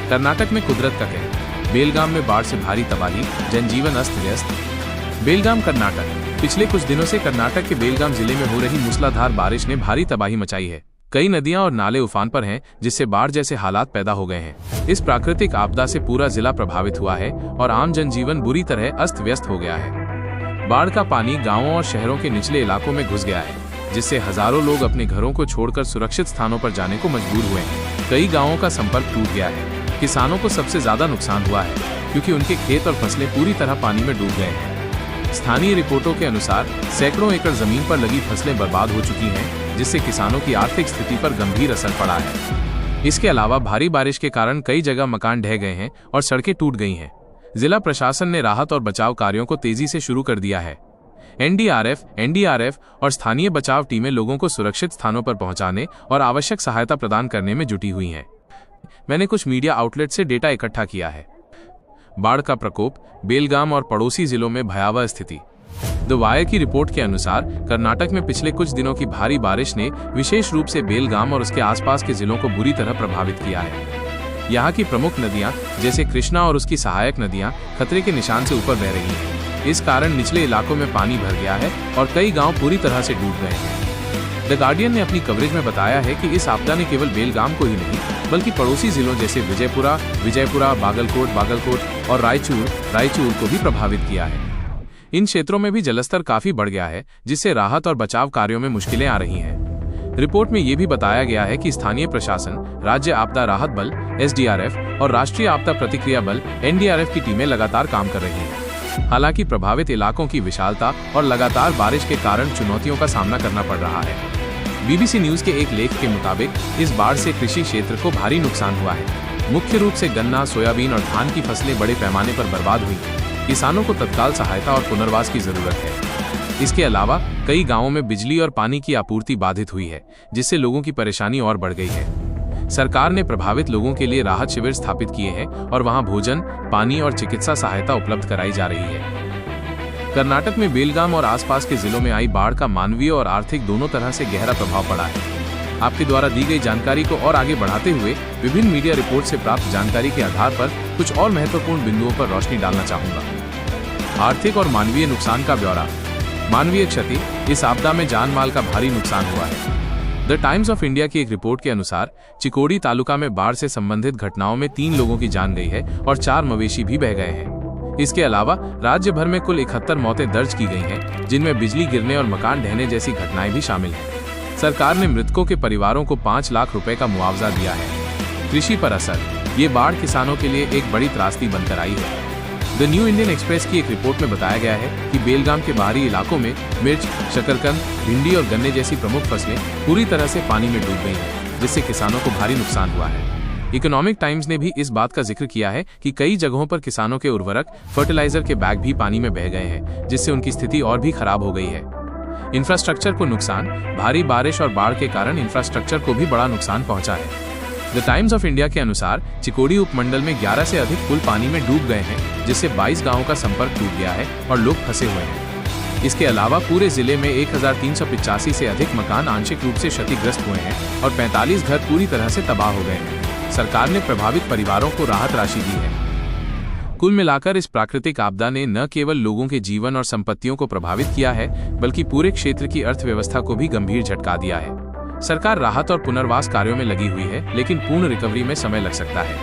कर्नाटक में कुदरत का कहर, बेलगाम में बाढ़ से भारी तबाही, जनजीवन अस्त व्यस्त। बेलगाम कर्नाटक। पिछले कुछ दिनों से कर्नाटक के बेलगाम जिले में हो रही मूसलाधार बारिश ने भारी तबाही मचाई है। कई नदियां और नाले उफान पर हैं, जिससे बाढ़ जैसे हालात पैदा हो गए हैं। इस प्राकृतिक आपदा से पूरा जिला प्रभावित हुआ है और आम जनजीवन बुरी तरह अस्त व्यस्त हो गया है। बाढ़ का पानी गांवों और शहरों के निचले इलाकों में घुस गया है, जिससे हजारों लोग अपने घरों को छोड़कर सुरक्षित स्थानों पर जाने को मजबूर हुए हैं। कई गांवों का संपर्क टूट गया है। किसानों को सबसे ज्यादा नुकसान हुआ है, क्योंकि उनके खेत और फसलें पूरी तरह पानी में डूब गए हैं। स्थानीय रिपोर्टों के अनुसार सैकड़ों एकड़ जमीन पर लगी फसलें बर्बाद हो चुकी हैं, जिससे किसानों की आर्थिक स्थिति पर गंभीर असर पड़ा है। इसके अलावा भारी बारिश के कारण कई जगह मकान ढह गए हैं और सड़कें टूट गई हैं। जिला प्रशासन ने राहत और बचाव कार्यों को तेजी से शुरू कर दिया है। एनडीआरएफ और स्थानीय बचाव टीमें लोगों को सुरक्षित स्थानों पर पहुंचाने और आवश्यक सहायता प्रदान करने में जुटी हुई हैं। मैंने कुछ मीडिया आउटलेट से डेटा इकट्ठा किया है। बाढ़ का प्रकोप, बेलगाम और पड़ोसी जिलों में भयावह स्थिति। द वायर की रिपोर्ट के अनुसार कर्नाटक में पिछले कुछ दिनों की भारी बारिश ने विशेष रूप से बेलगाम और उसके आसपास के जिलों को बुरी तरह प्रभावित किया है। यहाँ की प्रमुख नदियाँ जैसे कृष्णा और उसकी सहायक नदियाँ खतरे के निशान से ऊपर बह रही हैं। इस कारण निचले इलाकों में पानी भर गया है और कई गांव पूरी तरह से डूब गए हैं। द गार्डियन ने अपनी कवरेज में बताया है कि इस आपदा ने केवल बेलगाम को ही नहीं, बल्कि पड़ोसी जिलों जैसे विजयपुरा, बागलकोट और रायचूर को भी प्रभावित किया है। इन क्षेत्रों में भी जलस्तर काफी बढ़ गया है, जिससे राहत और बचाव कार्यों में मुश्किलें आ रही हैं। रिपोर्ट में यह भी बताया गया है कि स्थानीय प्रशासन, राज्य आपदा राहत बल (SDRF) और राष्ट्रीय आपदा प्रतिक्रिया बल (NDRF) की टीमें लगातार काम कर रही हैं। हालांकि प्रभावित इलाकों की विशालता और लगातार बारिश के कारण चुनौतियों का सामना करना पड़ रहा है। BBC न्यूज के एक लेख के मुताबिक इस बाढ़ से कृषि क्षेत्र को भारी नुकसान हुआ है। मुख्य रूप से गन्ना, सोयाबीन और धान की फसलें बड़े पैमाने पर बर्बाद हुई। किसानों को तत्काल सहायता और पुनर्वास की जरूरत है। इसके अलावा कई गांवों में बिजली और पानी की आपूर्ति बाधित हुई है, जिससे लोगों की परेशानी और बढ़ गई है। सरकार ने प्रभावित लोगों के लिए राहत शिविर स्थापित किए हैं और वहां भोजन, पानी और चिकित्सा सहायता उपलब्ध कराई जा रही है। कर्नाटक में बेलगाम और आसपास के जिलों में आई बाढ़ का मानवीय और आर्थिक दोनों तरह से गहरा प्रभाव पड़ा है। आपके द्वारा दी गई जानकारी को और आगे बढ़ाते हुए विभिन्न मीडिया रिपोर्ट से प्राप्त जानकारी के आधार पर कुछ और महत्वपूर्ण बिंदुओं पर रोशनी डालना चाहूंगा। आर्थिक और मानवीय नुकसान का ब्यौरा। मानवीय क्षति। इस आपदा में जान माल का भारी नुकसान हुआ है। द टाइम्स ऑफ इंडिया की एक रिपोर्ट के अनुसार चिकोड़ी तालुका में बाढ़ से संबंधित घटनाओं में 3 लोगों की जान गई है और 4 मवेशी भी बह गए हैं। इसके अलावा राज्य भर में कुल 71 मौतें दर्ज की गई हैं, जिनमें बिजली गिरने और मकान ढहने जैसी घटनाएं भी शामिल हैं। सरकार ने मृतकों के परिवारों को 5 लाख रुपए का मुआवजा दिया है। कृषि पर असर। ये बाढ़ किसानों के लिए एक बड़ी त्रासदी बनकर आई है। द न्यू इंडियन एक्सप्रेस की एक रिपोर्ट में बताया गया है कि बेलगाम के बाहरी इलाकों में मिर्च, शकरकंद, भिंडी और गन्ने जैसी प्रमुख फसलें पूरी तरह से पानी में डूब गई हैं, जिससे किसानों को भारी नुकसान हुआ है। इकोनॉमिक टाइम्स ने भी इस बात का जिक्र किया है कि कई जगहों पर किसानों के उर्वरक, फर्टिलाइजर के बैग भी पानी में बह गए हैं, जिससे उनकी स्थिति और भी खराब हो गई है। इंफ्रास्ट्रक्चर को नुकसान। भारी बारिश और बाढ़ के कारण इंफ्रास्ट्रक्चर को भी बड़ा नुकसान पहुंचा है। द टाइम्स ऑफ इंडिया के अनुसार चिकोड़ी उपमंडल में 11 से अधिक पुल पानी में डूब गए हैं, जिससे 22 गांवों का संपर्क टूट गया है और लोग फंसे हुए हैं। इसके अलावा पूरे जिले में 1385 से अधिक मकान आंशिक रूप से क्षतिग्रस्त हुए हैं और 45 घर पूरी तरह से तबाह हो गए हैं। सरकार ने प्रभावित परिवारों को राहत राशि दी है। कुल मिलाकर इस प्राकृतिक आपदा ने न केवल लोगों के जीवन और संपत्तियों को प्रभावित किया है, बल्कि पूरे क्षेत्र की अर्थव्यवस्था को भी गंभीर झटका दिया है। सरकार राहत और पुनर्वास कार्यों में लगी हुई है, लेकिन पूर्ण रिकवरी में समय लग सकता है।